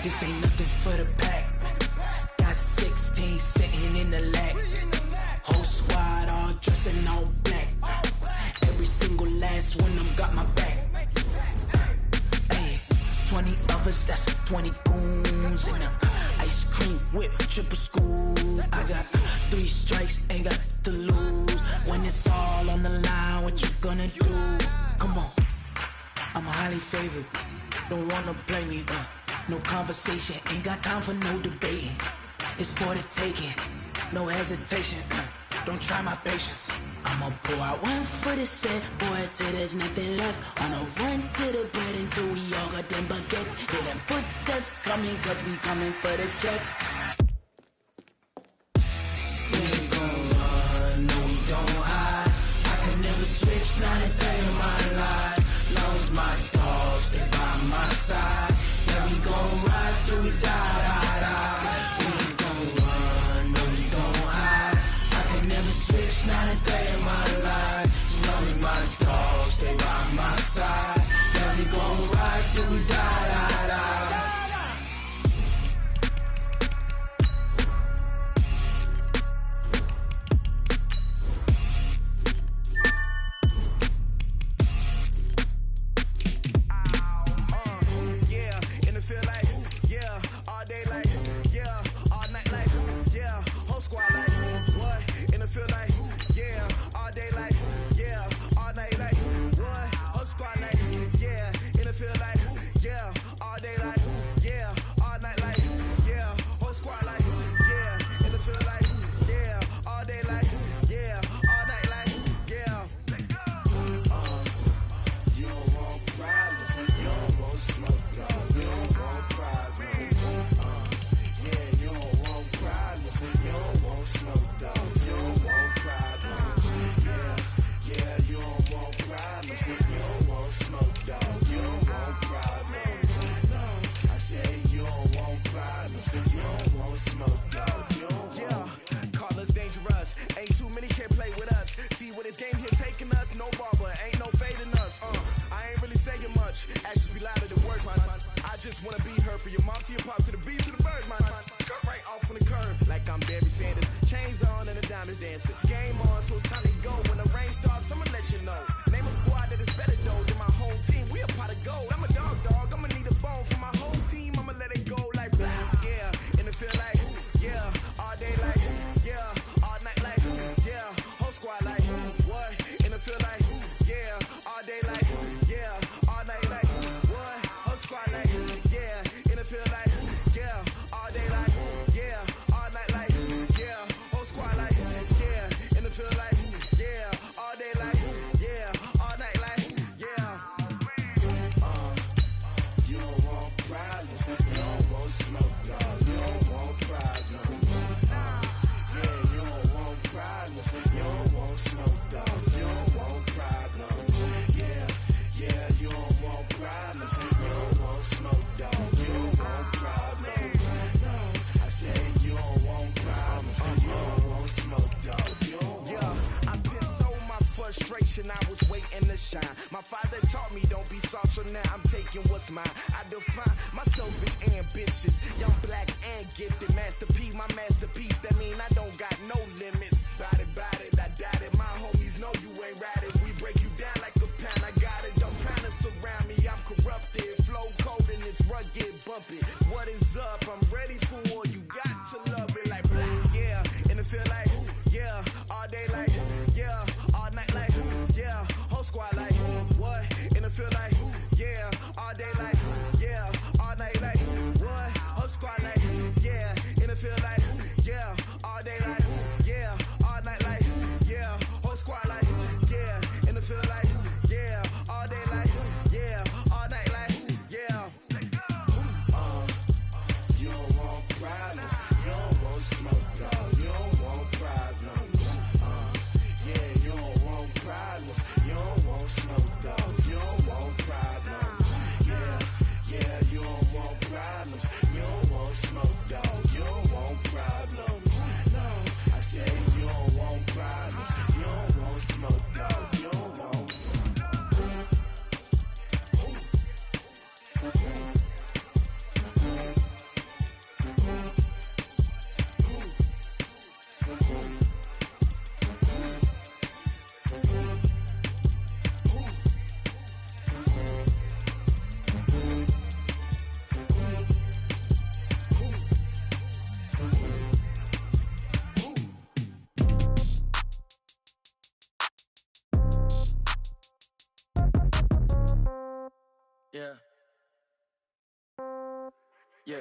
This ain't nothing for the pack. Got 16 sitting in the lap. Whole squad all dressing all black. Every single last one of them got my back. Hey, 20 of us, that's 20 goons in the ice cream whip, triple scoop. I got 3 strikes, ain't got to lose. When it's all on the line, what you gonna do? Come on, I'm highly favored. Don't wanna play me, no conversation, ain't got time for no debating. It's for the taking, no hesitation, don't try my patience. I'ma pour out one for the set, boy, till there's nothing left. On a run to the bread until we all got them baguettes. Hear them footsteps coming, cause we coming for the check. We ain't gon' run, no we don't hide. I can never switch, not a day in my life. Long as my dogs stay by my side. Yeah, we gon' ride till we die, die, die. We ain't gon' run, no we don't hide. I can never switch, not a day in my life. As long as my dogs stay by my side. Yeah, we gon' ride till we die, die, die. I was waiting to shine. My father taught me don't be soft, so now I'm taking what's mine. I define myself as ambitious, young, black, and gifted. Master P, my masterpiece. That mean I don't got no limits. Bout it, I doubt it. My homies know you ain't ratted. We break you down like a pound. I got it, don't pound us around me. I'm corrupted, flow cold and it's rugged, bumpy. What is up? I'm ready for war. You got to love it like black, yeah. And it feel like, yeah, all day like, yeah, all night like, yeah, whole squad like, what? And it feel like, yeah, all day like, yeah, all night like, what? Whole squad like, yeah, and it feel like, yeah, all day like, yeah, all night like, yeah, whole squad like, yeah, and it feel like, yeah, all day like, yeah, all night like, yeah. You don't want problems, you don't want smoke, no, you don't want problems. Yeah, you don't want problems, you don't want smoke, dog, you don't want problems. Yeah, you don't want problems, you don't want smoke, dog, you don't want problems. No, I said you don't want problems, you don't want smoke, dog, you don't want. Yeah.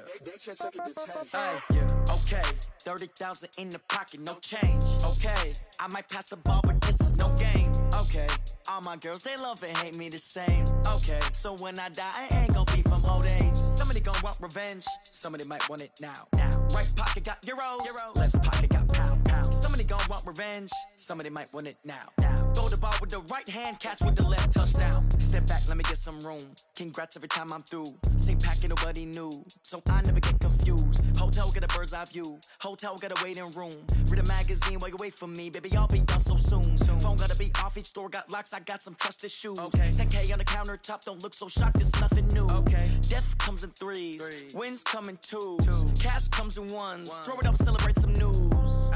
Okay. 30,000 in the pocket, no change. Okay. I might pass the ball, but this is no game. Okay. All my girls, they love and hate me the same. Okay. So when I die, I ain't gonna be from old age. Somebody gonna want revenge. Somebody might want it now. Right pocket got euros. Left pocket got pounds. Somebody gonna want revenge. Somebody might want it now. Throw the ball with the right hand, catch with the left, touchdown. Step back, let me get some room. Congrats every time I'm through. Same packet, nobody knew. So I never get confused. Hotel get a bird's eye view. Hotel get a waiting room. Read a magazine while you wait for me. Baby, I'll be done so soon. Phone gotta be off, each store got locks. I got some trusted shoes. 10K on the countertop, don't look so shocked, it's nothing new. Death comes in threes. Wins come in twos. Cash comes in ones. Throw it up, celebrate some news.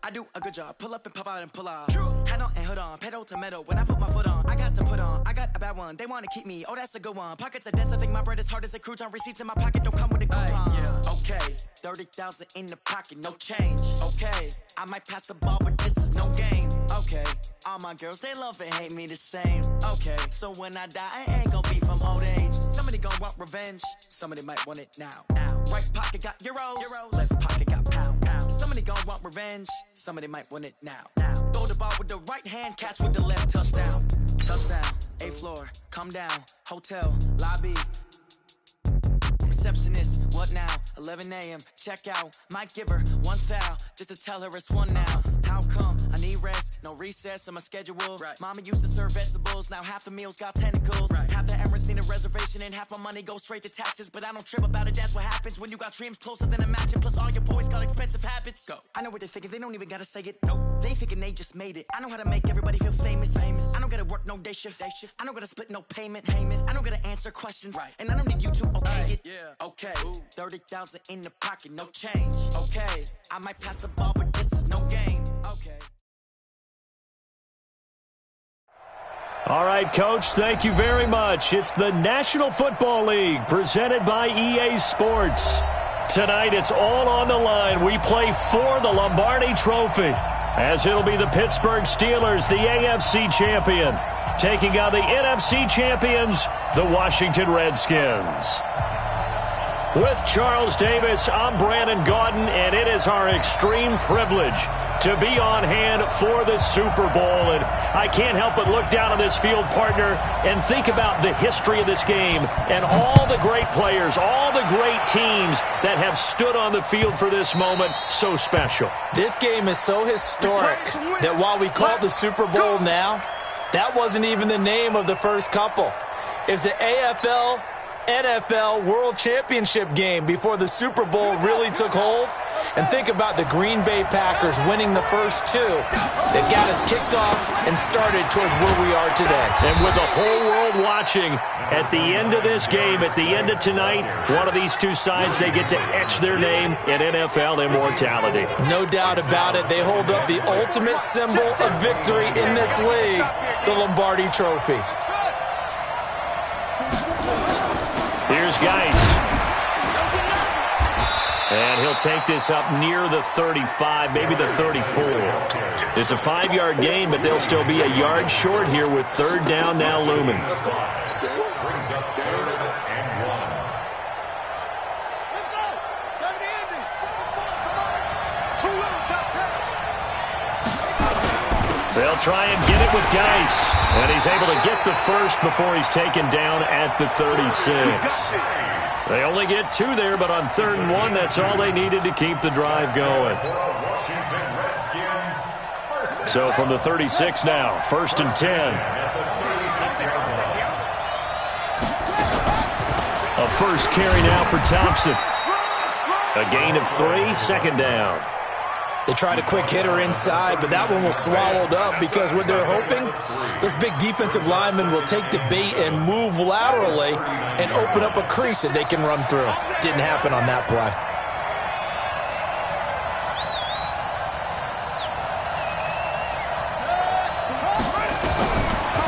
I do a good job. Pull up and pop out and pull out. Hat on and hood on. Pedal to metal. When I put my foot on, I got to put on. I got a bad one. They want to keep me. Oh, that's a good one. Pockets are dense. I think my bread is hard as a crouton. Receipts in my pocket don't come with a coupon. Okay. 30,000 in the pocket. No change. Okay. I might pass the ball, but this is no game. Okay. All my girls, they love and hate me the same. Okay. So when I die, I ain't gonna be from old age. Somebody gonna want revenge. Somebody might want it now. Right pocket got euros. Left pocket got pounds. Somebody gonna want revenge. Somebody might want it now. Throw the ball with the right hand, catch with the left, touchdown. Touchdown, 8th floor, come down, hotel, lobby. Receptionist, what now? 11 a.m., check out. Might give her one foul, just to tell her it's one now. How come? I need rest, no recess on my schedule. Mama used to serve vegetables, now half the meals got tentacles. Half the Emirates need a reservation and half my money goes straight to taxes. But I don't trip about it, that's what happens when you got dreams closer than a matching. Plus all your boys got expensive habits. Go. I know what they're thinking, they don't even gotta say it. Nope. They thinking they just made it. I know how to make everybody feel famous. I don't gotta work no day shift. I don't gotta split no payment. I don't gotta answer questions. And I don't need you to okay it. Okay, 30,000 in the pocket, no change. Okay, I might pass the ball, but this is no game. Okay. All right, Coach, thank you very much. It's the National Football League presented by EA Sports. Tonight, it's all on the line. We play for the Lombardi Trophy, as it'll be the Pittsburgh Steelers, the AFC champion, taking on the NFC champions, the Washington Redskins. With Charles Davis, I'm Brandon Gaudin, and it is our extreme privilege to be on hand for the Super Bowl. And I can't help but look down on this field, partner, and think about the history of this game and all the great players, all the great teams that have stood on the field for this moment. So special. This game is so historic that while we call it the Super Bowl now, that wasn't even the name of the first couple. It's the AFL NFL World Championship game before the Super Bowl really took hold. And think about the Green Bay Packers winning the first two that got us kicked off and started towards where we are today. And with the whole world watching, at the end of this game, at the end of tonight, one of these two sides, they get to etch their name in NFL immortality. No doubt about it. They hold up the ultimate symbol of victory in this league, the Lombardi Trophy. Here's Geis. And he'll take this up near the 35, maybe the 34. It's a 5-yard gain, but they'll still be a yard short here with 3rd down now looming. They'll try and get it with Geis. And he's able to get the first before he's taken down at the 36. They only get 2 there, but on 3rd and 1, that's all they needed to keep the drive going. So from the 36 now, 1st and 10. A first carry now for Thompson. A gain of 3, 2nd down. They tried a quick hitter inside, but that one was swallowed up because what they're hoping, this big defensive lineman will take the bait and move laterally and open up a crease that they can run through. Didn't happen on that play.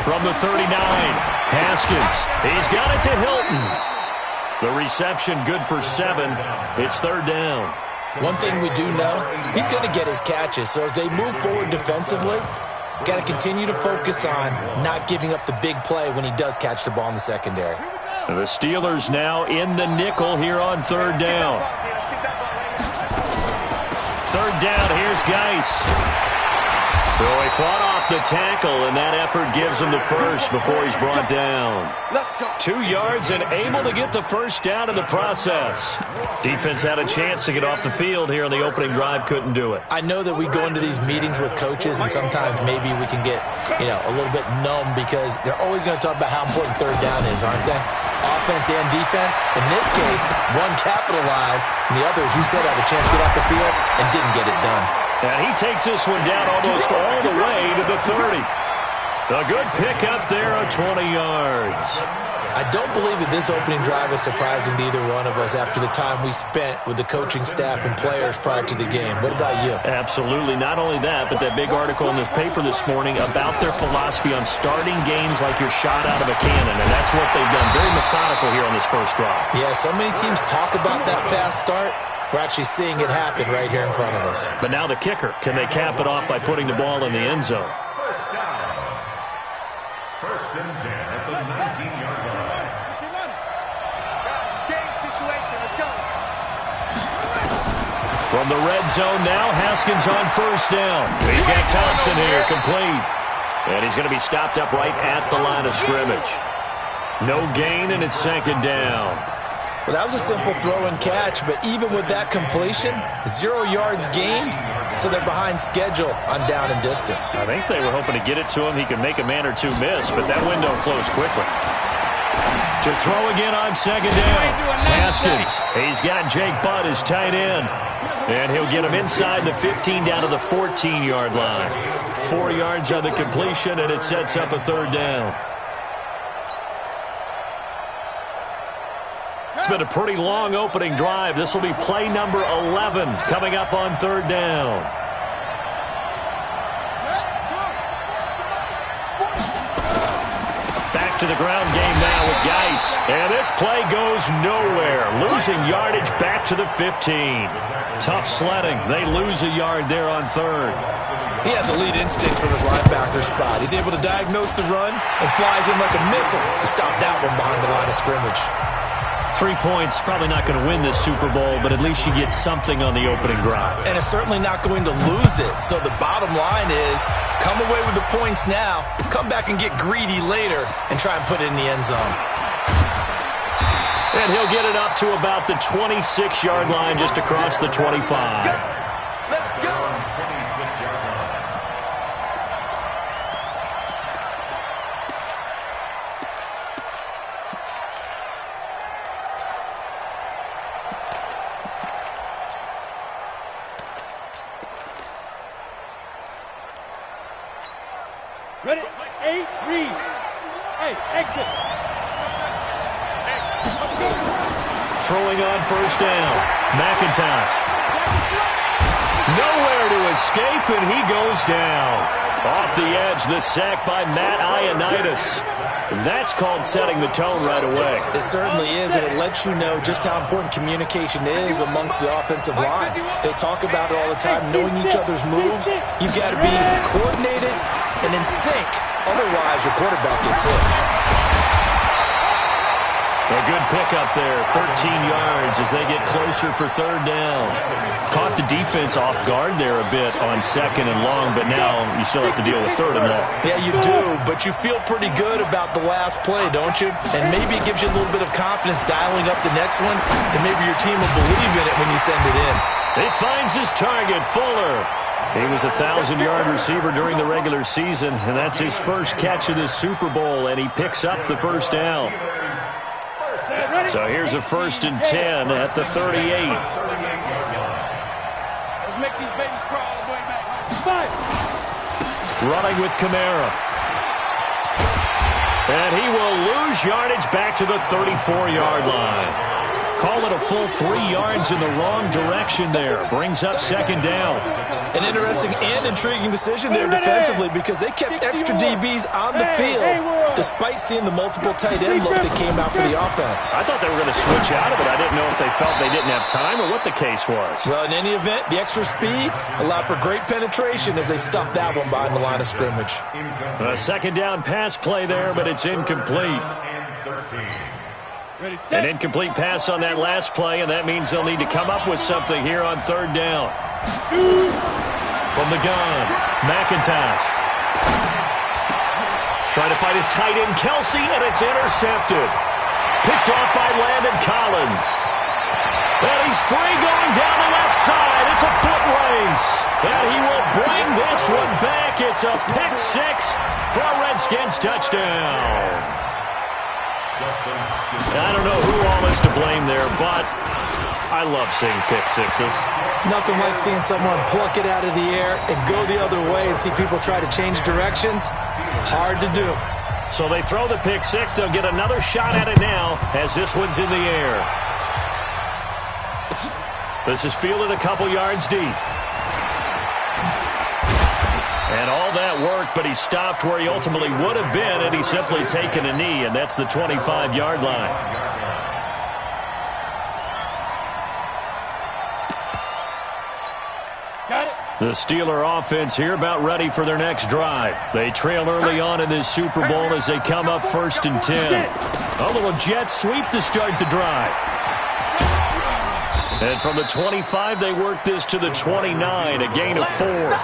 From the 39, Haskins. He's got it to Hilton. The reception good for 7. It's 3rd down. One thing we do know, he's going to get his catches. So as they move forward defensively, Got to continue to focus on not giving up the big play when he does catch the ball in the secondary. The Steelers now in the nickel here on third down. Third down, here's Geis. So he fought off the tackle, and that effort gives him the first before he's brought down. 2 yards and able to get the first down in the process. Defense had a chance to get off the field here on the opening drive, couldn't do it. I know that we go into these meetings with coaches, and sometimes maybe we can get, a little bit numb because they're always going to talk about how important third down is, aren't they? Offense and defense. In this case, one capitalized, and the other, as you said, had a chance to get off the field and didn't get it done. And he takes this one down almost all the way to the 30. A good pickup there of 20 yards. I don't believe that this opening drive is surprising to either one of us after the time we spent with the coaching staff and players prior to the game. What about you? Absolutely. Not only that, but that big article in this paper this morning about their philosophy on starting games like you're shot out of a cannon, and that's what they've done. Very methodical here on this first drive. Yeah, so many teams talk about that fast start. We're actually seeing it happen right here in front of us. But now the kicker. Can they cap it off by putting the ball in the end zone? First and 10 at the 19-yard line. Game situation. Let's go. From the red zone now, Haskins on first down. He's got Thompson here, complete. And he's going to be stopped up right at the line of scrimmage. No gain, and it's second down. Well, that was a simple throw and catch, but even with that completion, 0 yards gained, so they're behind schedule on down and distance. I think they were hoping to get it to him. He could make a man or two miss, but that window closed quickly. To throw again on second down. Haskins. He's got Jake Butt as tight end. And he'll get him inside the 15 down to the 14-yard line. 4 yards on the completion, and it sets up a third down. It's been a pretty long opening drive. This will be play number 11 coming up on third down. Back to the ground game now with Geis. And this play goes nowhere. Losing yardage back to the 15. Tough sledding. They lose a yard there on third. He has elite instincts from his linebacker spot. He's able to diagnose the run and flies in like a missile to stop that one behind the line of scrimmage. 3 points, probably not going to win this Super Bowl, but at least you get something on the opening drive. And it's certainly not going to lose it. So the bottom line is, come away with the points now, come back and get greedy later, and try and put it in the end zone. And he'll get it up to about the 26-yard line, just across the 25. Ready? 8, read. Hey, exit. Throwing on first down. McIntosh. Nowhere to escape, and he goes down. Off the edge, the sack by Matt Ioannidis. That's called setting the tone right away. It certainly is, and it lets you know just how important communication is amongst the offensive line. They talk about it all the time, knowing each other's moves. You've got to be coordinated and in sync. Otherwise, your quarterback gets hit. A good pickup there, 13 yards as they get closer for third down. Caught the defense off guard there a bit on second and long, but now you still have to deal with third and long. Yeah, you do, but you feel pretty good about the last play, don't you? And maybe it gives you a little bit of confidence dialing up the next one, and maybe your team will believe in it when you send it in. He finds his target, Fuller. He was a 1,000-yard receiver during the regular season, and that's his first catch of this Super Bowl, and he picks up the first down. So here's a 1st and 10 at the 38. Let's make these babies crawl all the way back. Running with Kamara. And he will lose yardage back to the 34-yard line. Call it a full 3 yards in the wrong direction there. Brings up second down. An interesting and intriguing decision there defensively because they kept extra DBs on the field despite seeing the multiple tight end look that came out for the offense. I thought they were going to switch out of it. I didn't know if they felt they didn't have time or what the case was. Well, in any event, the extra speed allowed for great penetration as they stuffed that one behind the line of scrimmage. A second down pass play there, but it's incomplete. An incomplete pass on that last play, and that means they'll need to come up with something here on third down. From the gun, McIntosh. Trying to fight his tight end, Kelsey, and it's intercepted. Picked off by Landon Collins. And he's free going down the left side. It's a foot race. And he will bring this one back. It's a pick six for a Redskins touchdown. I don't know who all is to blame there, but I love seeing pick sixes. Nothing like seeing someone pluck it out of the air and go the other way and see people try to change directions. Hard to do. So they throw the pick six. They'll get another shot at it now as this one's in the air. This is fielded a couple yards deep. And all that worked, but he stopped where he ultimately would have been, and he's simply taken a knee, and that's the 25-yard line. Got it. The Steeler offense here about ready for their next drive. They trail early on in this Super Bowl as they come up 1st and 10. A little jet sweep to start the drive. And from the 25, they work this to the 29, a gain of 4.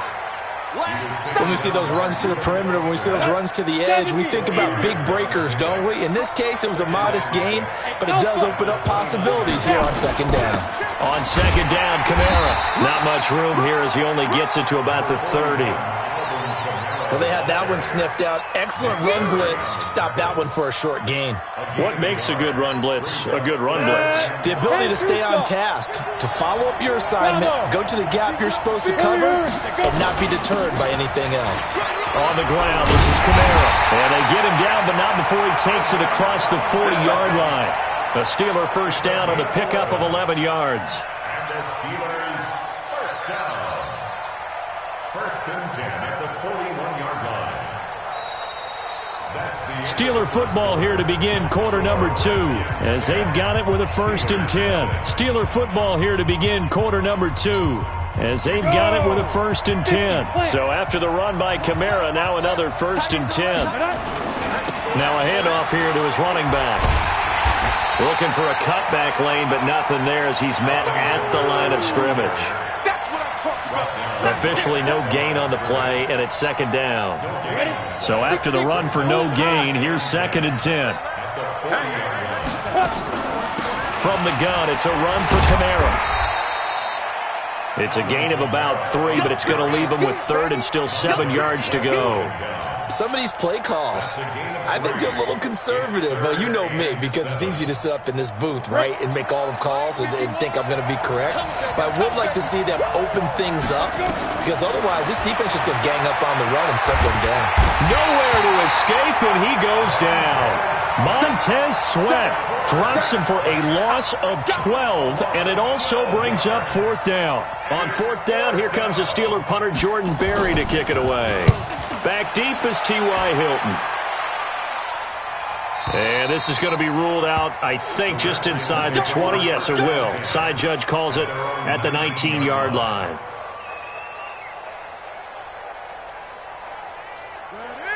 When we see those runs to the perimeter, when we see those runs to the edge, we think about big breakers, don't we? In this case, it was a modest gain, but it does open up possibilities here on second down. On second down, Kamara. Not much room here as he only gets it to about the 30. Well, they had that one sniffed out. Excellent run blitz. Stopped that one for a short gain. What makes a good run blitz a good run blitz? The ability to stay on task, to follow up your assignment, go to the gap you're supposed to cover, and not be deterred by anything else. On the ground, this is Kamara. And they get him down, but not before he takes it across the 40-yard line. A Steeler first down on the pickup of 11 yards. And the Steelers first down. 1st and 10 at the 41-yard line. Steeler football here to begin quarter number 2 as they've got it with a 1st and 10. Steeler football here to begin quarter number 2 as they've got it with a 1st and 10. So after the run by Kamara, now another 1st and 10. Now a handoff here to his running back. Looking for a cutback lane, but nothing there as he's met at the line of scrimmage. Officially no gain on the play, and it's second down. So after the run for no gain, here's 2nd and 10. From the gun, it's a run for Kamara. It's a gain of about 3, but it's going to leave him with 3rd and still 7 yards to go. Some of these play calls, I think they're a little conservative, but you know me, because it's easy to sit up in this booth, right, and make all the calls and think I'm going to be correct. But I would like to see them open things up, because otherwise this defense is going to gang up on the run and shut them down. Nowhere to escape, and he goes down. Montez Sweat drops him for a loss of 12, and it also brings up 4th down. On 4th down, here comes the Steeler punter Jordan Berry to kick it away. Back deep is T.Y. Hilton. And this is going to be ruled out, I think, just inside the 20. Yes, it will. Side judge calls it at the 19-yard line.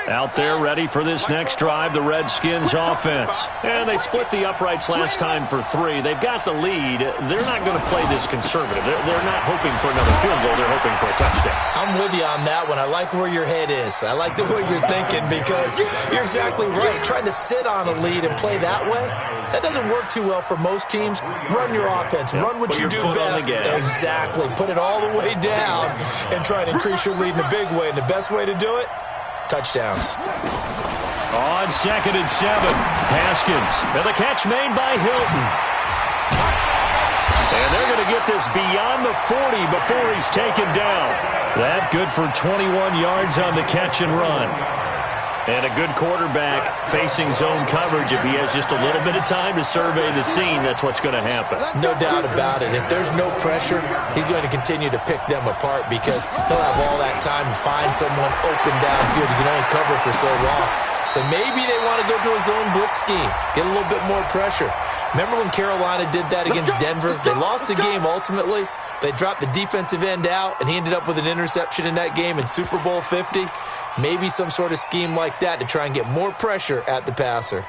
Out there ready for this next drive, the Redskins offense. And they split the uprights last time for 3. They've got the lead. They're not going to play this conservative. They're not hoping for another field goal. They're hoping for a touchdown. I'm with you on that one. I like where your head is. I like the way you're thinking because you're exactly right. Trying to sit on a lead and play that way, that doesn't work too well for most teams. Run your offense. Run what you do best. Exactly. Put it all the way down and try to increase your lead in a big way. And the best way to do it, touchdowns. On 2nd and 7, Haskins. And the catch made by Hilton. And they're going to get this beyond the 40 before he's taken down. That good for 21 yards on the catch and run. And a good quarterback facing zone coverage. If he has just a little bit of time to survey the scene, that's what's going to happen. No doubt about it. If there's no pressure, he's going to continue to pick them apart because he'll have all that time to find someone open downfield. You can only cover for so long. So maybe they want to go to a zone blitz scheme, get a little bit more pressure. Remember when Carolina did that against Denver? They lost the game ultimately. They dropped the defensive end out, and he ended up with an interception in that game in Super Bowl 50. Maybe some sort of scheme like that to try and get more pressure at the passer.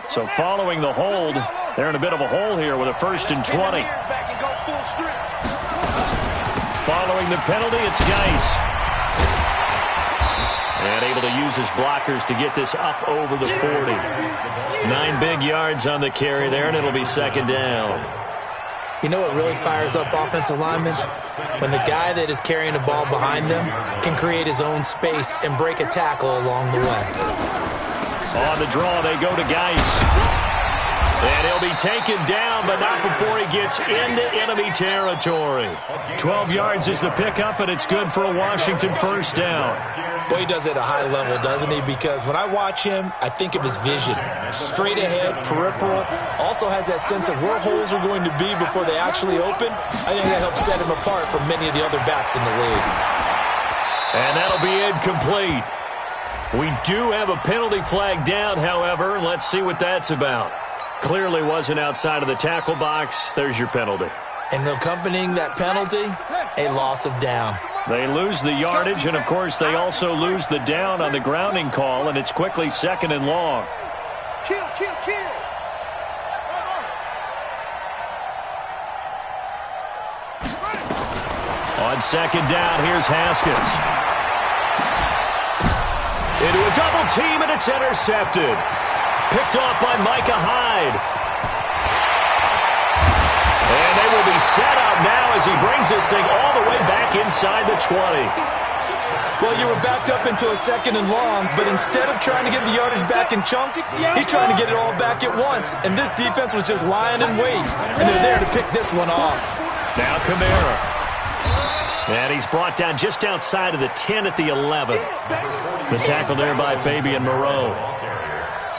So following the hold, they're in a bit of a hole here with a 1st and 20. Following the penalty, it's Geis. And able to use his blockers to get this up over the 40. 9 big yards on the carry there, and it'll be 2nd down. You know what really fires up offensive linemen? When the guy that is carrying the ball behind them can create his own space and break a tackle along the way. On the draw, they go to Geis. And he'll be taken down, but not before he gets into enemy territory. 12 yards is the pickup, and it's good for a Washington 1st down. Boy, he does it at a high level, doesn't he? Because when I watch him, I think of his vision. Straight ahead, peripheral. Also has that sense of where holes are going to be before they actually open. I think that helps set him apart from many of the other backs in the league. And that'll be incomplete. We do have a penalty flag down, however. Let's see what that's about. Clearly wasn't outside of the tackle box. There's your penalty. And accompanying that penalty, a loss of down. They lose the yardage, and, of course, they also lose the down on the grounding call, and it's quickly 2nd and long. Kill. On 2nd down, here's Haskins. Into a double team, and it's intercepted. Picked off by Micah Hyde. And they will be set up now as he brings this thing all the way back inside the 20. Well, you were backed up into a 2nd and long, but instead of trying to get the yardage back in chunks, he's trying to get it all back at once. And this defense was just lying in wait. And they're there to pick this one off. Now Kamara. And he's brought down just outside of the 10 at the 11. The tackle there by Fabian Moreau.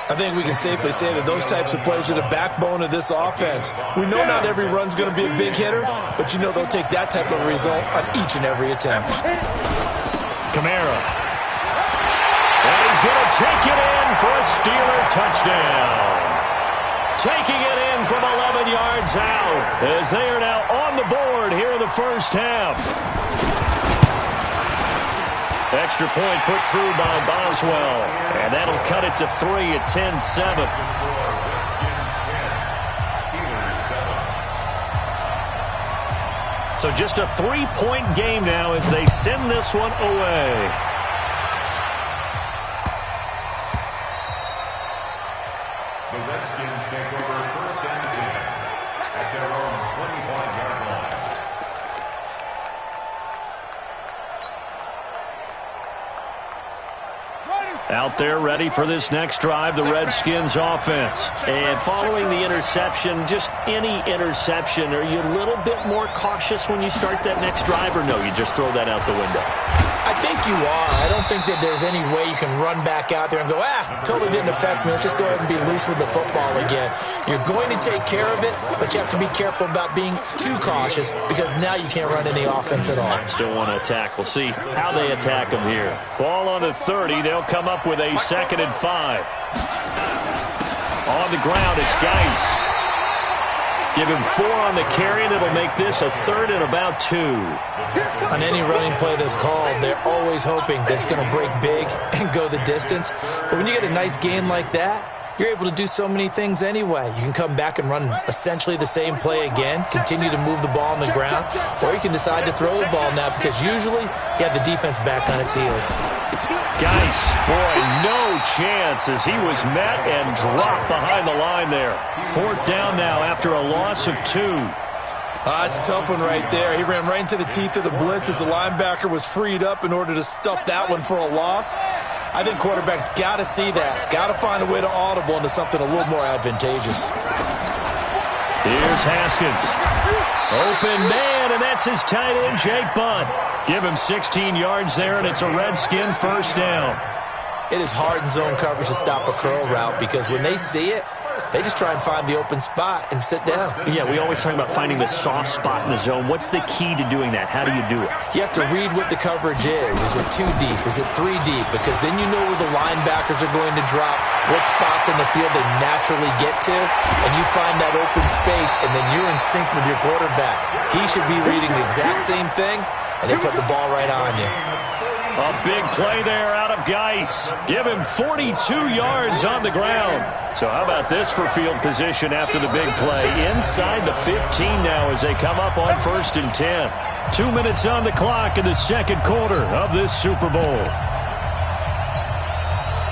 I think we can safely say that those types of plays are the backbone of this offense. We know not every run's going to be a big hitter, but you know they'll take that type of result on each and every attempt. Kamara. And he's going to take it in for a Steeler touchdown. Taking it in from 11 yards out as they are now on the board here in the 1st half. Extra point put through by Boswell. And that'll cut it to 3 at 10-7. So just a 3-point game now as they send this one away. The Redskins take over 1st and 10 at their own 25-yard line. Out there ready for this next drive, the Redskins offense. And following the interception, just any interception, are you a little bit more cautious when you start that next drive, or no, you just throw that out the window? I think you are. I don't think that there's any way you can run back out there and go, totally didn't affect me. Let's just go ahead and be loose with the football again. You're going to take care of it, but you have to be careful about being too cautious because now you can't run any offense at all. Still want to attack. We'll see how they attack them here. Ball on the 30. They'll come up with a 2nd and 5. On the ground, it's Geis. Give him 4 on the carry, and it'll make this a 3rd and about 2. On any running play that's called, they're always hoping that it's going to break big and go the distance. But when you get a nice gain like that, you're able to do so many things anyway. You can come back and run essentially the same play again, continue to move the ball on the ground, or you can decide to throw the ball now because usually you have the defense back on its heels. Geis, boy, no chance as he was met and dropped behind the line there. 4th down now after a loss of 2. It's a tough one right there. He ran right into the teeth of the blitz as the linebacker was freed up in order to stuff that one for a loss. I think quarterbacks got to see that. Got to find a way to audible into something a little more advantageous. Here's Haskins. Open man, and that's his tight end, Jake Butt. Give him 16 yards there, and it's a Redskin 1st down. It is hard in zone coverage to stop a curl route because when they see it, They just try and find the open spot and sit down. Yeah, we always talk about finding the soft spot in the zone. What's the key to doing that? How do you do it? You have to read what the coverage is. Is it 2 deep? Is it 3 deep? Because then you know where the linebackers are going to drop, what spots in the field they naturally get to, and you find that open space, and then you're in sync with your quarterback. He should be reading the exact same thing, and they put the ball right on you. A big play there out of Geis. Give him 42 yards on the ground. So how about this for field position after the big play? Inside the 15 now as they come up on 1st and 10. 2 minutes on the clock in the second quarter of this Super Bowl.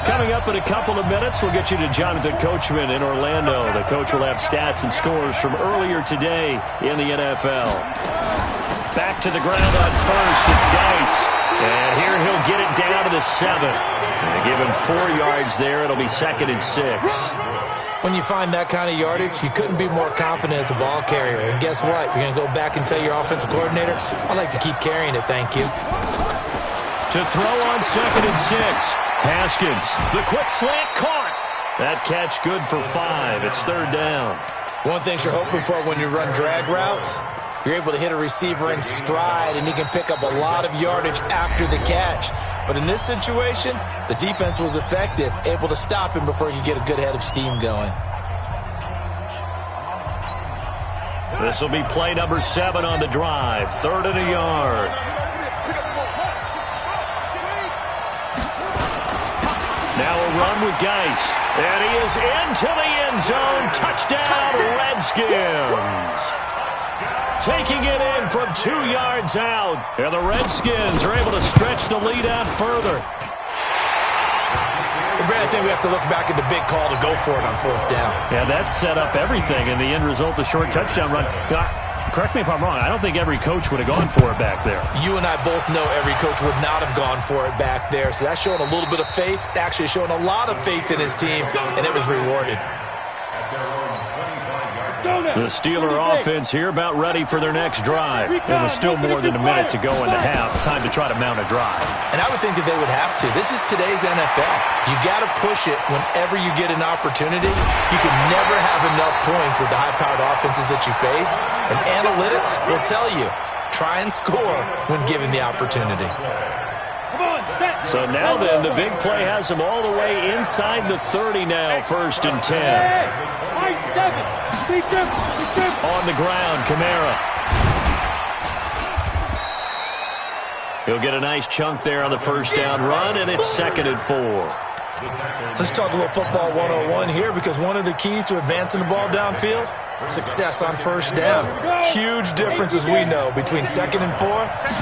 Coming up in a couple of minutes, we'll get you to Jonathan Coachman in Orlando. The coach will have stats and scores from earlier today in the NFL. Back to the ground on 1st. It's Geis. And here he'll get it down to the 7. And they give him 4 yards there. It'll be 2nd and 6. When you find that kind of yardage, you couldn't be more confident as a ball carrier. And guess what? You're going to go back and tell your offensive coordinator, I'd like to keep carrying it, thank you. To throw on 2nd and 6. Haskins, the quick slant caught. That catch good for 5. It's 3rd down. One thing you're hoping for when you run drag routes, you're able to hit a receiver in stride, and he can pick up a lot of yardage after the catch. But in this situation, the defense was effective, able to stop him before he could get a good head of steam going. This will be play number 7 on the drive. 3rd and a yard. Now a run with Geis. And he is into the end zone. Touchdown, Redskins. Taking it in from 2 yards out. And the Redskins are able to stretch the lead out further. Brad, I think we have to look back at the big call to go for it on 4th down. Yeah, that set up everything in the end result, the short touchdown run. Correct me if I'm wrong. I don't think every coach would have gone for it back there. You and I both know every coach would not have gone for it back there. So that's showing a little bit of faith, actually showing a lot of faith in his team, and it was rewarded. The Steeler offense here about ready for their next drive. It was still more than a minute to go in the half. Time to try to mount a drive. And I would think that they would have to. This is today's NFL. You got to push it whenever you get an opportunity. You can never have enough points with the high-powered offenses that you face. And analytics will tell you, try and score when given the opportunity. So now then, the big play has them all the way inside the 30 now, 1st and 10. On the ground, Kamara. He'll get a nice chunk there on the 1st down run, and it's 2nd and 4. Let's talk a little football 101 here, because one of the keys to advancing the ball downfield, success on 1st down. Huge difference, as we know, between 2nd and 4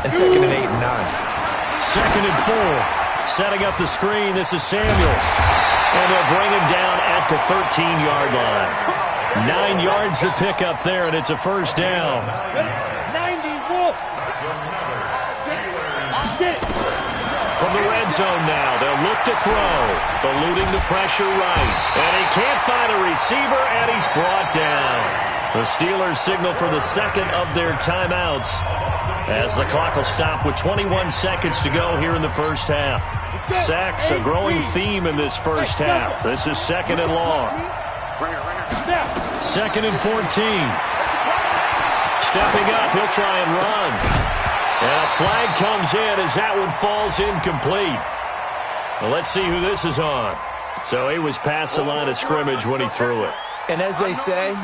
and 2nd and 8 and 9. 2nd and 4. Setting up the screen, this is Samuels. And they'll bring him down at the 13-yard line. 9 yards to pick up there, and it's a 1st down. 94. From the red zone now, they'll look to throw. Eluding the pressure right. And he can't find a receiver, and he's brought down. The Steelers signal for the 2nd of their timeouts, as the clock will stop with 21 seconds to go here in the 1st half. Sacks, a growing theme in this 1st half. This is 2nd and long. 2nd and 14. Stepping up, he'll try and run. And a flag comes in as that one falls incomplete. Well, let's see who this is on. So he was past the line of scrimmage when he threw it. And as they say,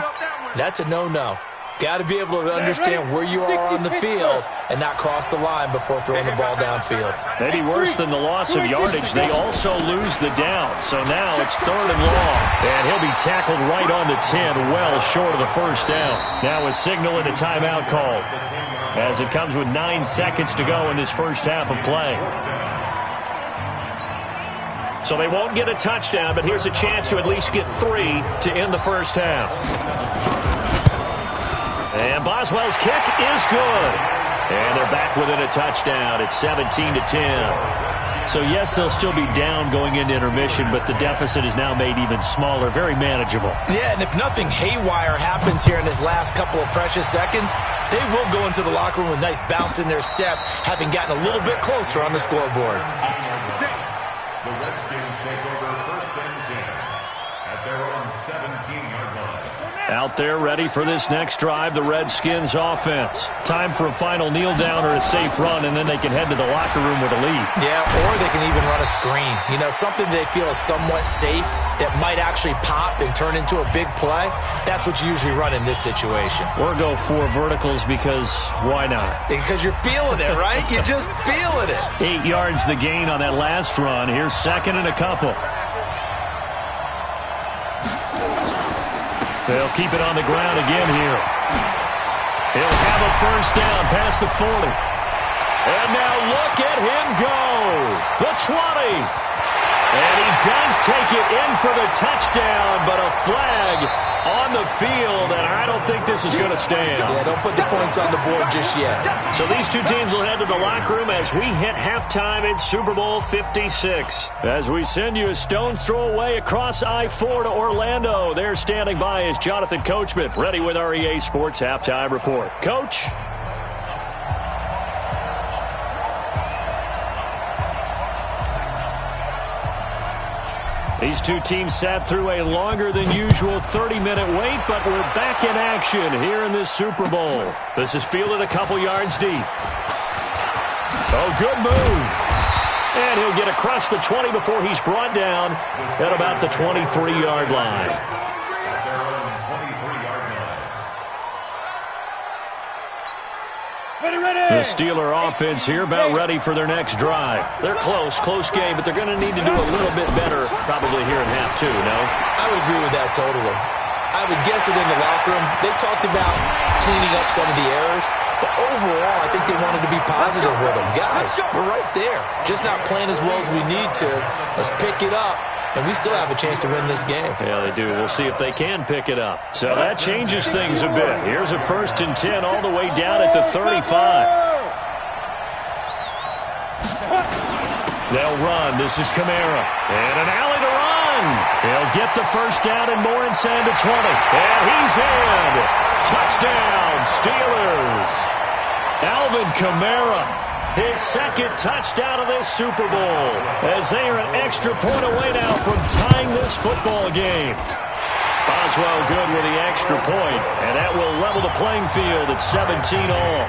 that's a no-no. Got to be able to understand where you are on the field and not cross the line before throwing the ball downfield. Maybe worse than the loss of yardage, they also lose the down. So now it's 3rd and long. And he'll be tackled right on the 10, well short of the 1st down. Now a signal and a timeout call, as it comes with 9 seconds to go in this 1st half of play. So they won't get a touchdown, but here's a chance to at least get 3 to end the 1st half. And Boswell's kick is good. And they're back within a touchdown. It's 17-10. So, yes, they'll still be down going into intermission, but the deficit is now made even smaller, very manageable. Yeah, and if nothing haywire happens here in his last couple of precious seconds, they will go into the locker room with a nice bounce in their step, having gotten a little bit closer on the scoreboard. The Redskins take over 1st and 10 at their own 17. Out there ready for this next drive, the Redskins offense. Time for a final kneel down or a safe run, and then they can head to the locker room with a lead. Yeah, or they can even run a screen. You know, something they feel is somewhat safe that might actually pop and turn into a big play. That's what you usually run in this situation. Or go 4 verticals because why not? Because you're feeling it, right? You're just feeling it. 8 yards the gain on that last run. Here's second and a couple. They'll keep it on the ground again here. He'll have a first down past the 40. And now look at him go. The 20. And he does take it in for the touchdown, but a flag on the field, and I don't think this is going to stand. Yeah, don't put the points on the board just yet. So these two teams will head to the locker room as we hit halftime in Super Bowl 56. As we send you a stone's throw away across I-4 to Orlando. There standing by is Jonathan Coachman, ready with our EA Sports Halftime Report. Coach? These two teams sat through a longer than usual 30-minute wait, but we're back in action here in this Super Bowl. This is fielded a couple yards deep. Oh, good move. And he'll get across the 20 before he's brought down at about the 23-yard line. The Steeler offense here about ready for their next drive. They're close game, but they're going to need to do a little bit better probably here in half 2, no? I would agree with that totally. I would guess it in the locker room. They talked about cleaning up some of the errors, but overall I think they wanted to be positive with them. Guys, we're right there. Just not playing as well as we need to. Let's pick it up. And we still have a chance to win this game. Yeah, they do. We'll see if they can pick it up. So that changes things a bit. Here's a 1st and 10 all the way down at the 35. They'll run. This is Kamara. And an alley to run. He'll get the first down and more inside the 20. And he's in. Touchdown, Steelers. Alvin Kamara. His 2nd touchdown of this Super Bowl, as they are an extra point away now from tying this football game. Boswell good with the extra point, and that will level the playing field at 17 all.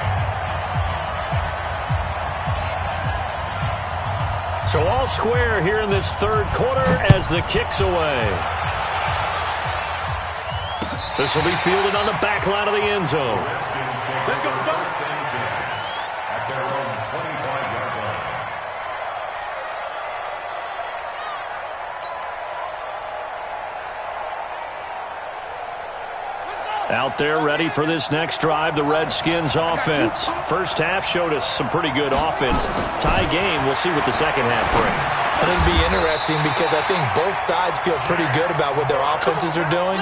So all square here in this 3rd quarter as the kick's away. This will be fielded on the back line of the end zone. Out there ready for this next drive, the Redskins offense. First half showed us some pretty good offense. Tie game, we'll see what the second half brings. It'll be interesting because I think both sides feel pretty good about what their offenses are doing.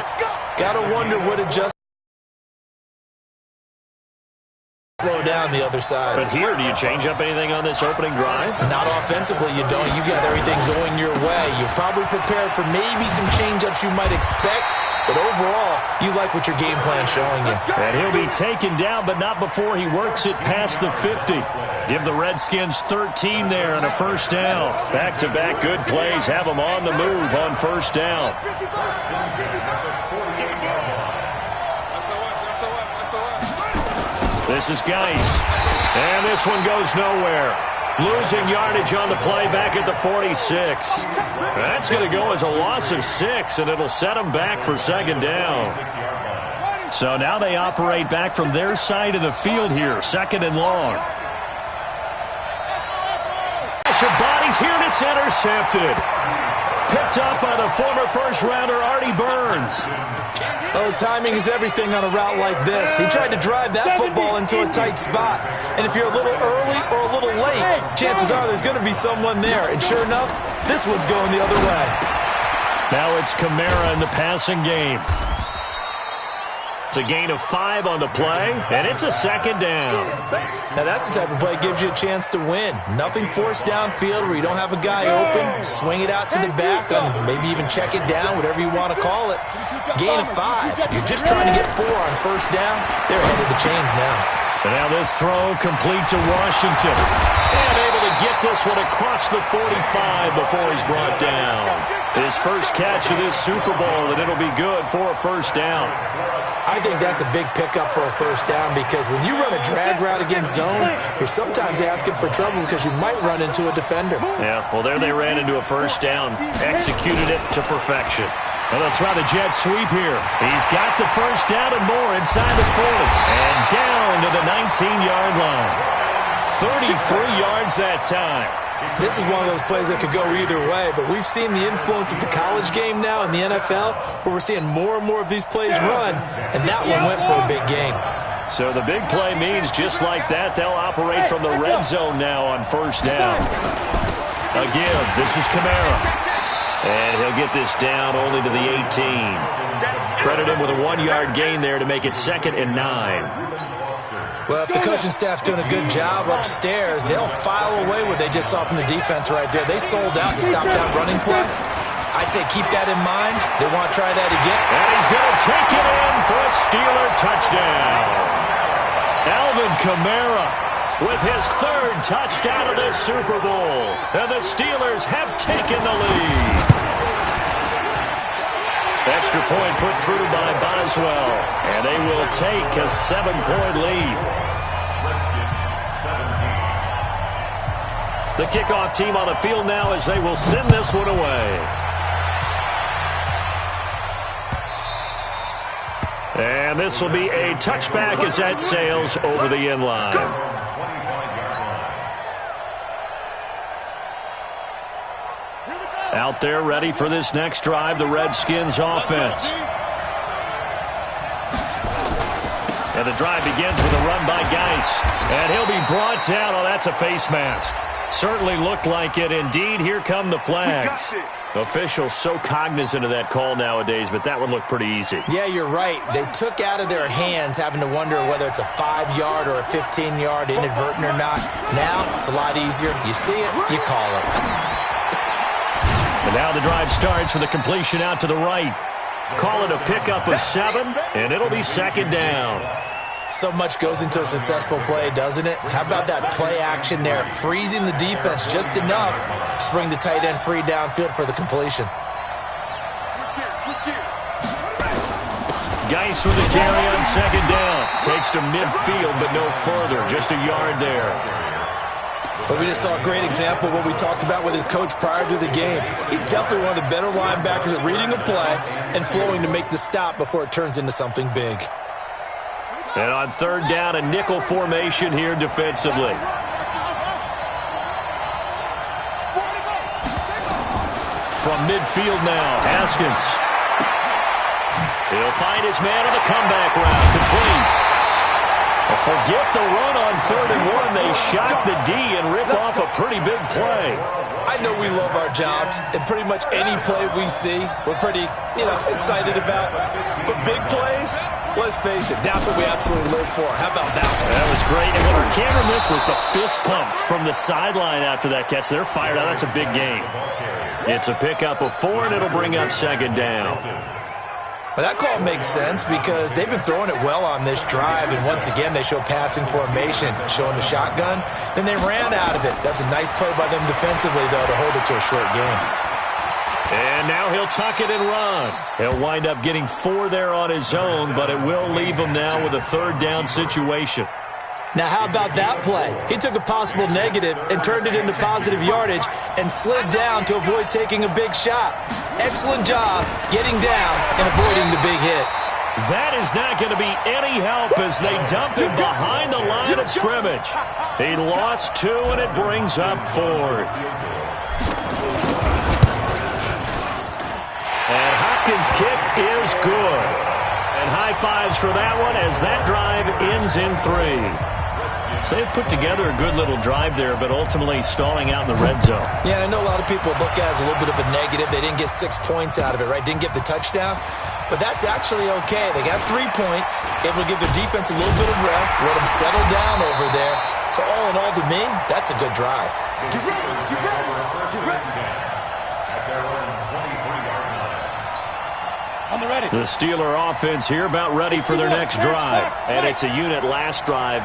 Gotta wonder what adjustments slow down the other side. But here, do you change up anything on this opening drive? Not offensively, you don't. You got everything going your way. You've probably prepared for maybe some change-ups you might expect, but overall, you like what your game plan's showing you. And he'll be taken down, but not before he works it past the 50. Give the Redskins 13 there and a first down. Back-to-back good plays have them on the move on first down. This is Geis. And this one goes nowhere. Losing yardage on the play back at the 46. That's going to go as a loss of 6, and it'll set them back for second down. So now they operate back from their side of the field here, 2nd and long. Bodies here, and it's intercepted. Picked up by the former first-rounder Artie Burns. Oh, timing is everything on a route like this. He tried to drive that football into a tight spot. And if you're a little early or a little late, chances are there's going to be someone there. And sure enough, this one's going the other way. Now it's Kamara in the passing game. It's a gain of 5 on the play, and it's a second down. Now that's the type of play that gives you a chance to win. Nothing forced downfield where you don't have a guy open. Swing it out to the back, and maybe even check it down, whatever you want to call it. Gain of 5. You're just trying to get 4 on first down. They're ahead of the chains now. And now this throw complete to Washington. And able to get this one across the 45 before he's brought down. His first catch of this Super Bowl, and it'll be good for a first down. I think that's a big pickup for a first down because when you run a drag route against zone, you're sometimes asking for trouble because you might run into a defender. Yeah, well, there they ran into a first down. Executed it to perfection. And they'll try the jet sweep here. He's got the first down and more inside the 40. And down to the 19-yard line. 33 yards that time. This is one of those plays that could go either way, but we've seen the influence of the college game now in the NFL, where we're seeing more and more of these plays run, and that one went for a big gain. So the big play means just like that, they'll operate from the red zone now on first down. Again, this is Kamara. And he'll get this down only to the 18. Credit him with a 1-yard gain there to make it 2nd and 9. Well, if the coaching staff's doing a good job upstairs, they'll file away what they just saw from the defense right there. They sold out to stop that running play. I'd say keep that in mind. They want to try that again. And he's going to take it in for a Steeler touchdown. Alvin Kamara with his 3rd touchdown of the Super Bowl. And the Steelers have taken the lead. Extra point put through by Boswell. And they will take a 7-point lead. The kickoff team on the field now as they will send this one away. And this will be a touchback as that sails over the end line. Out there ready for this next drive, the Redskins offense. And the drive begins with a run by Geis. And he'll be brought down. Oh, that's a face mask. Certainly looked like it. Indeed, here come the flags. Officials so cognizant of that call nowadays, but that one looked pretty easy. Yeah, you're right. They took out of their hands having to wonder whether it's a 5-yard or a 15-yard inadvertent or not. Now, it's a lot easier. You see it, you call it. And now the drive starts with a completion out to the right. Call it a pickup of 7, and it'll be 2nd down. So much goes into a successful play, doesn't it? How about that play action there, freezing the defense just enough to bring the tight end free downfield for the completion. Geis with the carry on 2nd down. Takes to midfield, but no further. Just a yard there. But we just saw a great example of what we talked about with his coach prior to the game. He's definitely one of the better linebackers at reading a play and flowing to make the stop before it turns into something big. And on 3rd down, a nickel formation here defensively. From midfield now, Haskins. He'll find his man on the comeback route, complete. Forget the run on 3rd and 1. They shock the D and rip off a pretty big play. I know we love our jobs, and pretty much any play we see, we're pretty, excited about. But big plays, let's face it, that's what we absolutely live for. How about that one? That was great. And what our camera missed was the fist pump from the sideline after that catch. They're fired out. That's a big game. It's a pickup of 4, and it'll bring up 2nd down. But that call makes sense because they've been throwing it well on this drive, and once again they show passing formation, showing the shotgun. Then they ran out of it. That's a nice play by them defensively, though, to hold it to a short game. And now he'll tuck it and run. He'll wind up getting 4 there on his own, but it will leave him now with a 3rd down situation. Now, how about that play? He took a possible negative and turned it into positive yardage and slid down to avoid taking a big shot. Excellent job getting down and avoiding the big hit. That is not going to be any help as they dump him behind the line of scrimmage. He lost 2, and it brings up 4th. And Hopkins' kick is good. And high fives for that one as that drive ends in 3. So they've put together a good little drive there, but ultimately stalling out in the red zone. Yeah, I know a lot of people look at it as a little bit of a negative. They didn't get 6 points out of it, right? Didn't get the touchdown. But that's actually okay. They got 3 points. It will give their defense a little bit of rest, let them settle down over there. So all in all, to me, that's a good drive. The Steeler offense here about ready for their next drive. And it's a unit last drive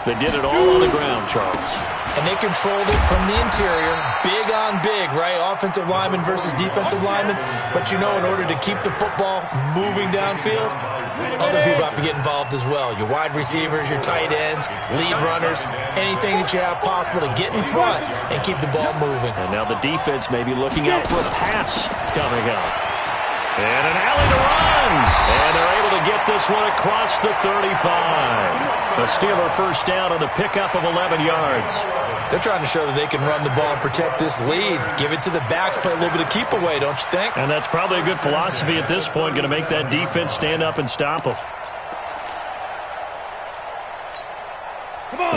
They did it all on the ground, Charles. And they controlled it from the interior, big on big, right? Offensive lineman versus defensive lineman. But you know, in order to keep the football moving downfield, other people have to get involved as well. Your wide receivers, your tight ends, lead runners, anything that you have possible to get in front and keep the ball moving. And now the defense may be looking out for a pass coming up. And an alley to run. And they're able to get this one across the 35. A Steeler first down on the pickup of 11 yards. They're trying to show that they can run the ball and protect this lead. Give it to the backs, play a little bit of keep away, don't you think? And that's probably a good philosophy at this point, going to make that defense stand up and stop them.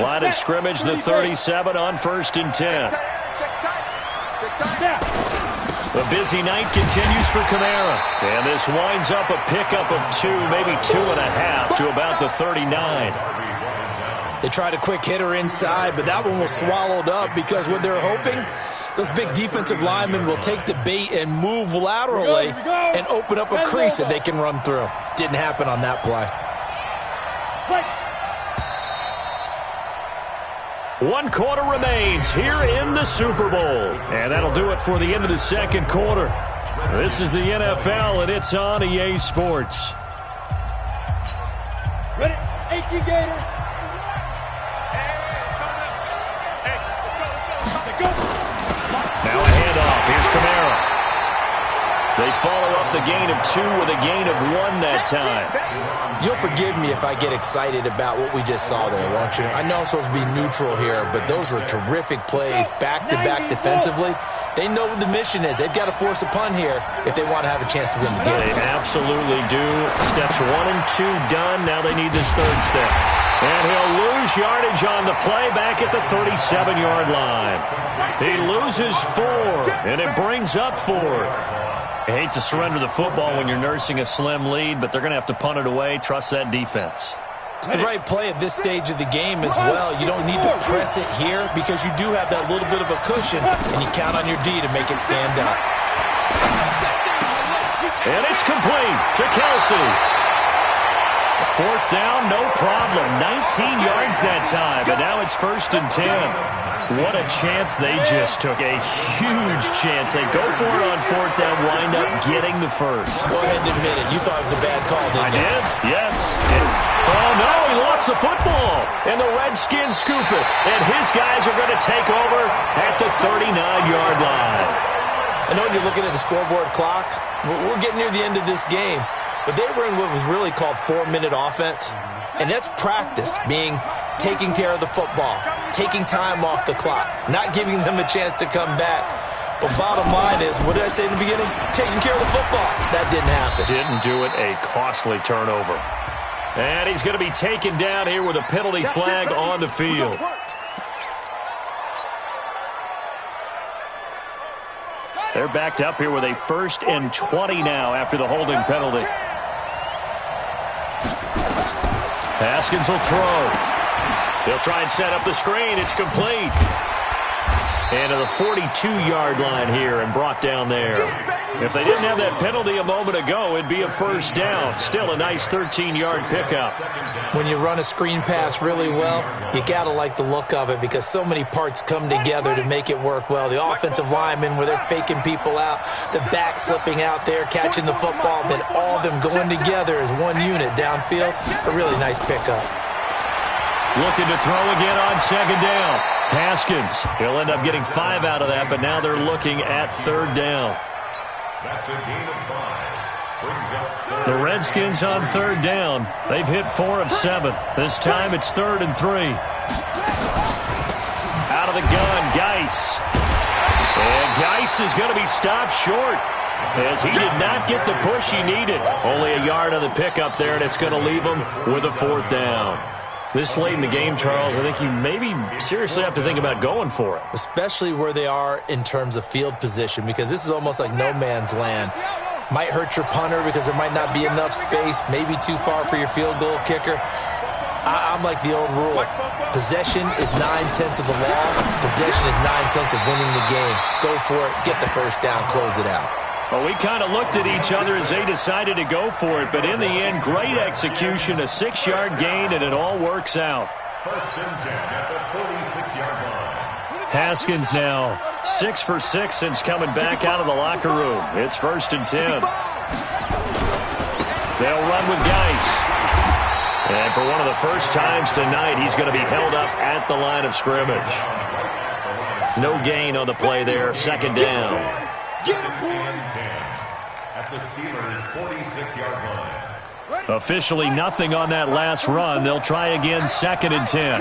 Line of scrimmage, the 37 on 1st and 10. The busy night continues for Kamara. And this winds up a pickup of 2, maybe 2.5 to about the 39. They tried a quick hitter inside, but that one was swallowed up because what they're hoping, those big defensive linemen will take the bait and move laterally and open up a crease that they can run through. Didn't happen on that play. 1 quarter remains here in the Super Bowl. And that'll do it for the end of the second quarter. This is the NFL, and it's on EA Sports. Ready? 18 Gators. Now a handoff. Here's Kamara. They follow up the gain of 2 with a gain of 1 that time. You'll forgive me if I get excited about what we just saw there, won't you? I know I'm supposed to be neutral here, but those were terrific plays back-to-back defensively. They know what the mission is. They've got to force a punt here if they want to have a chance to win the game. They absolutely do. Steps 1 and 2 done. Now they need this 3rd step. And he'll lose yardage on the play back at the 37-yard line. He loses 4, and it brings up 4th. I hate to surrender the football when you're nursing a slim lead, but they're going to have to punt it away. Trust that defense. It's the right play at this stage of the game as well. You don't need to press it here because you do have that little bit of a cushion, and you count on your D to make it stand up. And it's complete to Kelsey. 4th down, no problem. 19 yards that time, and now it's 1st and 10. What a chance they just took. A huge chance. They go for it on 4th down, wind up getting the first. Go ahead and admit it. You thought it was a bad call, didn't you? I did, yes. Oh, no, he lost the football. And the Redskins scoop it. And his guys are going to take over at the 39-yard line. I know when you're looking at the scoreboard clock, we're getting near the end of this game. But they were in what was really called 4-minute offense. And that's practice, being taking care of the football, taking time off the clock, not giving them a chance to come back. But bottom line is, what did I say in the beginning? Taking care of the football. That didn't happen. Didn't do it. A costly turnover. And he's going to be taken down here with a penalty flag on the field. They're backed up here with a 1st and 20 now after the holding penalty. Haskins will throw. He'll try and set up the screen. It's complete. And to the 42-yard line here and brought down there. If they didn't have that penalty a moment ago, it'd be a 1st down. Still a nice 13-yard pickup. When you run a screen pass really well, you got to like the look of it because so many parts come together to make it work well. The offensive linemen where they're faking people out, the back slipping out there, catching the football, then all of them going together as one unit downfield. A really nice pickup. Looking to throw again on 2nd down. Haskins, he'll end up getting 5 out of that, but now they're looking at 3rd down. That's a gain of 5. Brings up The Redskins on 3rd down. They've hit 4 of 7. This time it's 3rd and 3. Out of the gun, Geis. And Geis is going to be stopped short as he did not get the push he needed. Only a yard on the pickup there, and it's going to leave him with a 4th down. This late in the game, Charles, I think you maybe seriously have to think about going for it. Especially where they are in terms of field position, because this is almost like no man's land. Might hurt your punter because there might not be enough space, maybe too far for your field goal kicker. I'm like the old rule. Possession is 9/10 of the law. Possession is 9/10 of winning the game. Go for it, get the 1st down, close it out. Well, we kind of looked at each other as they decided to go for it, but in the end, great execution, a 6-yard gain, and it all works out. First and 10 at the 46-yard line. Haskins now 6 for 6 since coming back out of the locker room. It's first and 10. They'll run with Geis. And for one of the first times tonight, he's going to be held up at the line of scrimmage. No gain on the play there. Second down. Second and 10 at the Steelers' 46-yard line. Officially nothing on that last run. They'll try again, second and 10.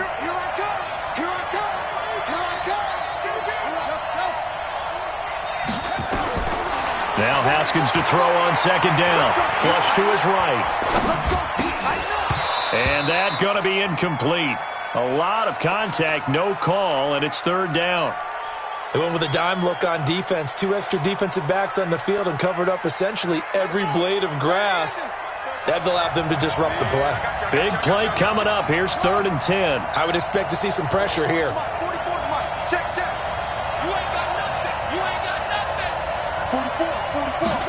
Now Haskins to throw on second down. Flush to his right. And that going to be incomplete. A lot of contact, no call, and it's third down. They went with a dime look on defense. 2 extra defensive backs on the field and covered up essentially every blade of grass. That allowed them to disrupt the play. Big play coming up. Here's third and 10. I would expect to see some pressure here.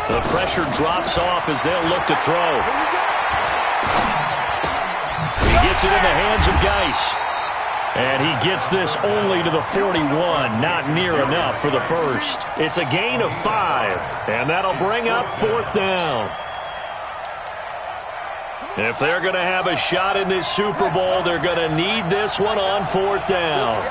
The pressure drops off as they'll look to throw. He gets it in the hands of Geis. And he gets this only to the 41. Not near enough for the first. It's a gain of 5. And that'll bring up fourth down. If they're going to have a shot in this Super Bowl, they're going to need this one on fourth down.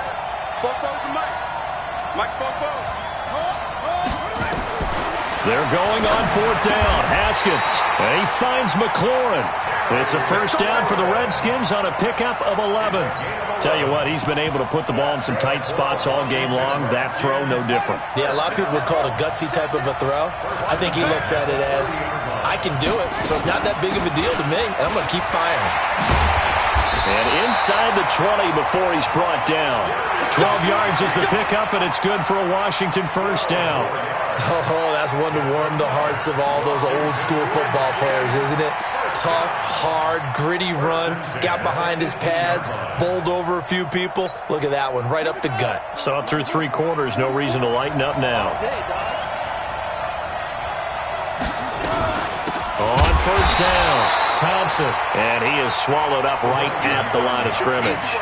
They're going on fourth down. Haskins. And he finds McLaurin. It's a first down for the Redskins on a pickup of 11. Tell you what, he's been able to put the ball in some tight spots all game long. That throw, no different. Yeah, a lot of people would call it a gutsy type of a throw. I think he looks at it as, I can do it, so it's not that big of a deal to me, and I'm going to keep firing. And inside the 20 before he's brought down. 12 yards is the pickup, and it's good for a Washington first down. Oh, that's one to warm the hearts of all those old-school football players, isn't it? Tough, hard, gritty run. Got behind his pads, bowled over a few people. Look at that one, right up the gut. Saw it through 3 quarters. No reason to lighten up now. On first down, Thompson. And he is swallowed up right at the line of scrimmage.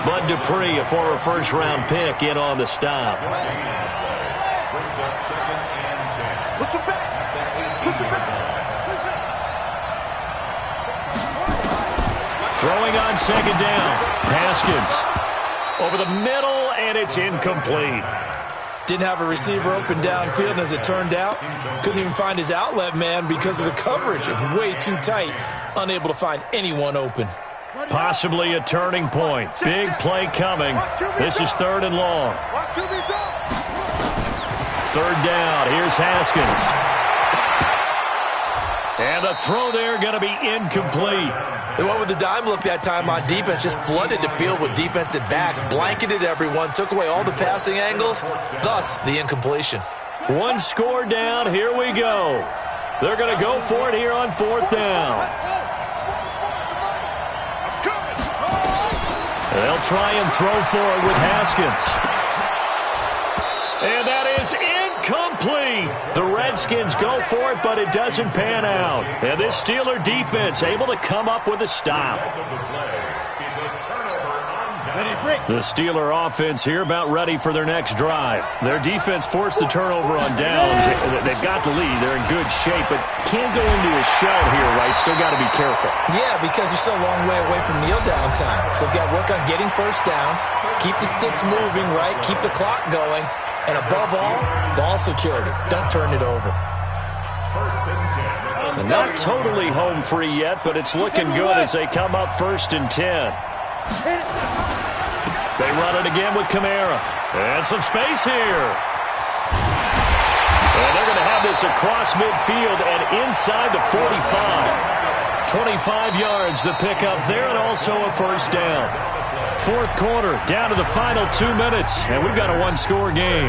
Bud Dupree, a former first-round pick, in on the stop. Brings up second and 10. Push him back. Push him back. Throwing on second down. Haskins over the middle, and it's incomplete. Didn't have a receiver open downfield, and as it turned out, couldn't even find his outlet man because of the coverage. It was way too tight, unable to find anyone open. Possibly a turning point. Big play coming. This is third and long. Third down. Here's Haskins. And the throw there going to be incomplete. They went with the dime look that time on defense, just flooded the field with defensive backs, blanketed everyone, took away all the passing angles, thus the incompletion. One score down. Here we go. They're going to go for it here on fourth down. They'll try and throw for it with Haskins. And that is incomplete. The Redskins go for it, but it doesn't pan out. And this Steeler defense able to come up with a stop. The Steeler offense here about ready for their next drive. Their defense forced the turnover on downs. They've got the lead. They're in good shape, but can't go into a shell here, right? Still got to be careful. Yeah, because you're still a long way away from kneel down time. So they've got to work on getting first downs, keep the sticks moving, right? Keep the clock going. And above all, ball security. Don't turn it over. Not totally home free yet, but it's looking good as they come up first and 10. They run it again with Kamara. And some space here. And they're going to have this across midfield and inside the 45. 25 yards the pickup there, and also a first down. Fourth quarter, down to the final 2 minutes, and we've got a one-score game.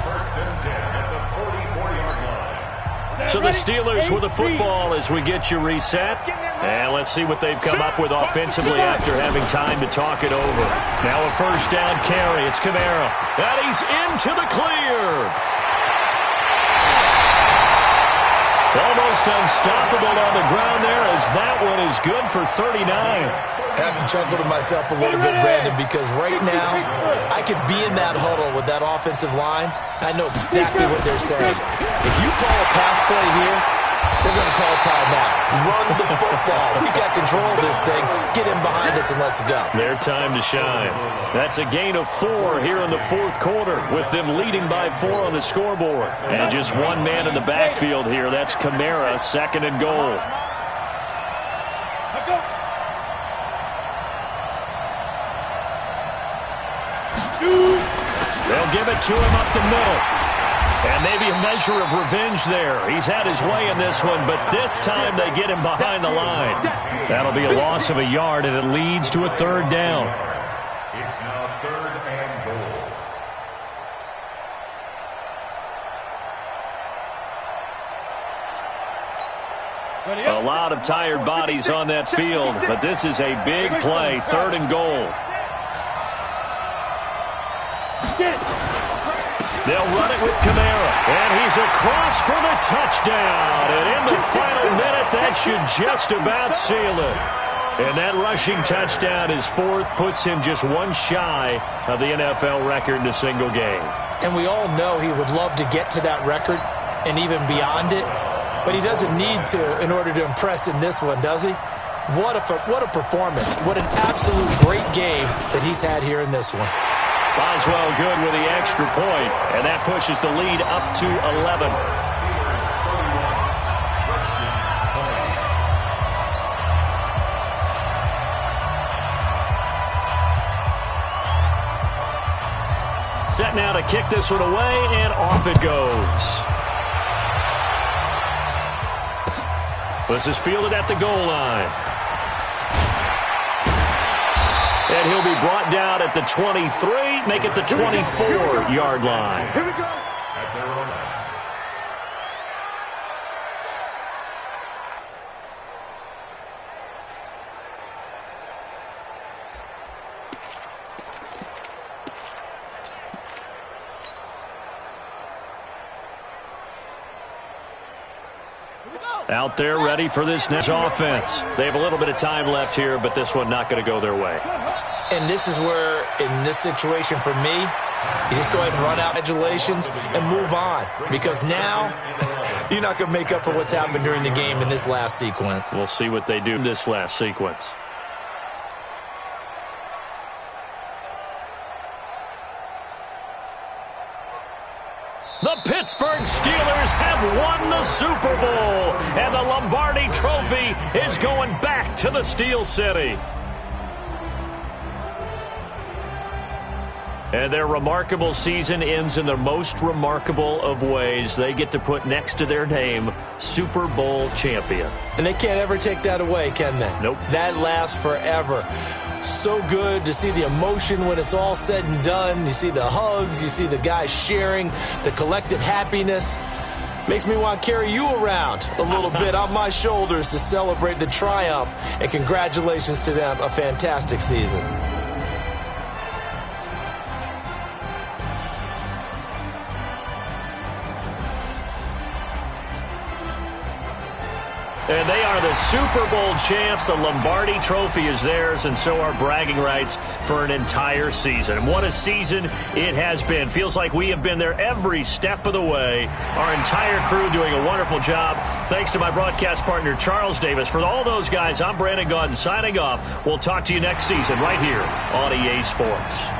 First and 10 at the 44-yard line. So the Steelers with the football as we get you reset. And let's see what they've come up with offensively after having time to talk it over. Now a first down carry. It's Kamara. And he's into the clear. Almost unstoppable on the ground there as that one is good for 39. I have to chuckle to myself a little bit, Brandon, because right now I could be in that huddle with that offensive line. I know exactly what they're saying. If you call a pass play here, they're going to call timeout. Run the football. We got control of this thing. Get in behind us and let's go. Their time to shine. That's a gain of 4 here in the fourth quarter, with them leading by 4 on the scoreboard. And just one man in the backfield here. That's Kamara, 2nd and goal. They'll give it to him up the middle. And maybe a measure of revenge there. He's had his way in this one, but this time they get him behind the line. That'll be a loss of a yard, and it leads to a 3rd down. It's now 3rd and goal. A lot of tired bodies on that field, but this is a big play, 3rd and goal. They'll run it with Kamara, and he's across for the touchdown. And in the final minute, that should just about seal it. And that rushing touchdown, his 4th, puts him just 1 shy of the NFL record in a single game. And we all know he would love to get to that record and even beyond it, but he doesn't need to in order to impress in this one, does he? What a performance. What an absolute great game that he's had here in this one. Boswell good with the extra point, and that pushes the lead up to 11. Set now to kick this one away, and off it goes. This is fielded at the goal line. And he'll be brought down at the 23, make it the 24-yard line. At their own line. Out there ready for this next offense. They have a little bit of time left here, but this one not going to go their way. And this is where, in this situation for me, you just go ahead and run out congratulations and move on. Because now, you're not going to make up for what's happened during the game in this last sequence. We'll see what they do in this last sequence. The Pittsburgh Steelers have won the Super Bowl, and the Lombardi Trophy is going back to the Steel City. And their remarkable season ends in the most remarkable of ways. They get to put next to their name, Super Bowl champion. And they can't ever take that away, can they? Nope. That lasts forever. So good to see the emotion when it's all said and done. You see the hugs, you see the guys sharing, the collective happiness. Makes me want to carry you around a little bit on my shoulders to celebrate the triumph. And congratulations to them, a fantastic season. And they are the Super Bowl champs. The Lombardi Trophy is theirs, and so are bragging rights for an entire season. And what a season it has been. Feels like we have been there every step of the way. Our entire crew doing a wonderful job. Thanks to my broadcast partner, Charles Davis. For all those guys, I'm Brandon Gaudin signing off. We'll talk to you next season right here on EA Sports.